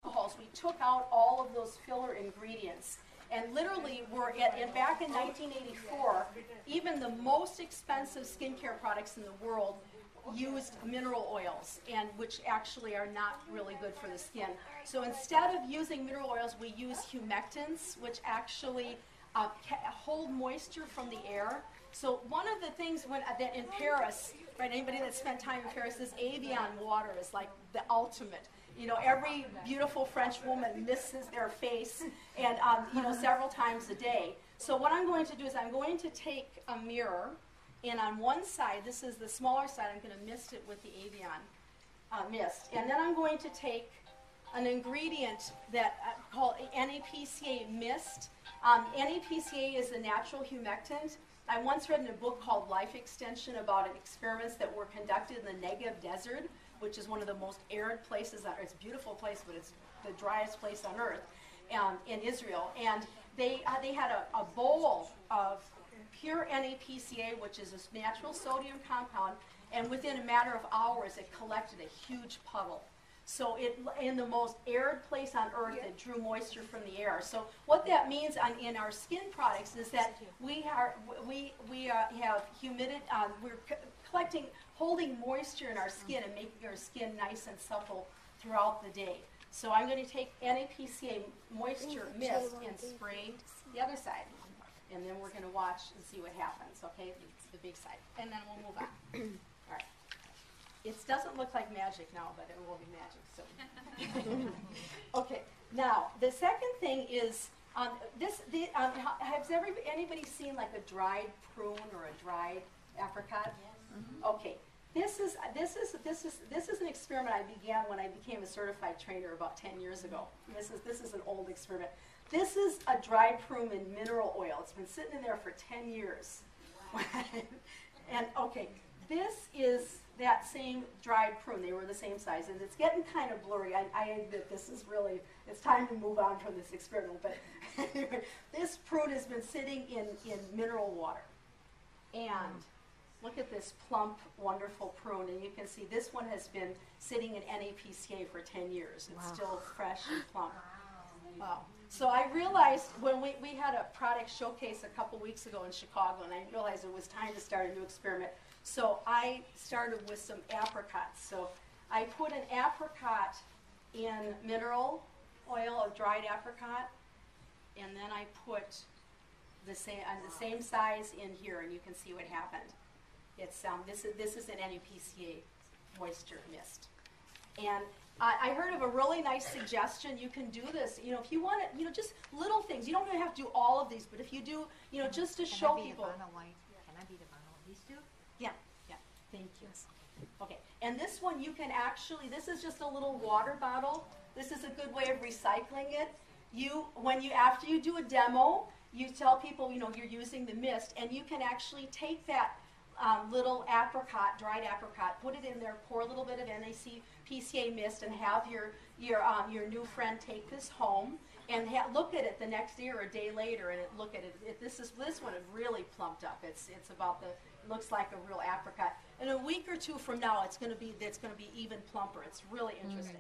alcohols, we took out all of those filler ingredients. And literally, back in 1984, even the most expensive skincare products in the world used mineral oils, and which actually are not really good for the skin. So instead of using mineral oils, we use humectants, which actually hold moisture from the air. So one of the things that in Paris, right, anybody that spent time in Paris, this Evian water is like the ultimate. You know, every beautiful French woman misses their face, and you know, several times a day. So what I'm going to do is I'm going to take a mirror, and on one side, this is the smaller side, I'm going to mist it with the Evian mist, and then I'm going to take an ingredient that called NAPCA mist. NAPCA is a natural humectant. I once read in a book called Life Extension about experiments that were conducted in the Negev Desert, which is one of the most arid places on earth. It's a beautiful place, but it's the driest place on earth, in Israel. And they had a bowl of pure NAPCA, which is a natural sodium compound, and within a matter of hours, it collected a huge puddle. So in the most arid place on earth, it drew moisture from the air. So what that means in our skin products is that we have humidity, we're collecting, holding moisture in our skin and making our skin nice and supple throughout the day. So I'm going to take NAPCA moisture mist and spray the other side. And then we're going to watch and see what happens, okay? It's the big side. And then we'll move on. All right. It doesn't look like magic now, but it will be magic soon. Okay, now the second thing is has anybody seen like a dried prune or a dried apricot? Okay, this is an experiment I began when I became a certified trainer about 10 years ago. This is an old experiment. This is a dried prune in mineral oil. It's been sitting in there for 10 years. And okay, this is that same dried prune. They were the same size, and it's getting kind of blurry. I admit this is really, it's time to move on from this experiment, but anyway, this prune has been sitting in mineral water. And look at this plump, wonderful prune, and you can see this one has been sitting in NAPCA for 10 years. It's still fresh and plump. Wow. So I realized when we had a product showcase a couple weeks ago in Chicago, and I realized it was time to start a new experiment. So I started with some apricots. So I put an apricot in mineral oil, a dried apricot, and then I put the same size in here, and you can see what happened. It's this is an NAPCA moisture mist. And I heard of a really nice suggestion. You can do this, you know, if you want it, you know, just little things. You don't really have to do all of these, but if you do, you know, just to show people. Can I be the vinyl these two? Yeah, yeah, thank you. Okay, and this one you can actually, this is just a little water bottle. This is a good way of recycling it. After you do a demo, you tell people, you know, you're using the mist, and you can actually take that little apricot, dried apricot, put it in there, pour a little bit of NAPCA mist, and have your new friend take this home and look at it the next day or a day later, and look at it. This one is really plumped up. It's about looks like a real apricot. In a week or two from now, it's going to be even plumper. It's really interesting.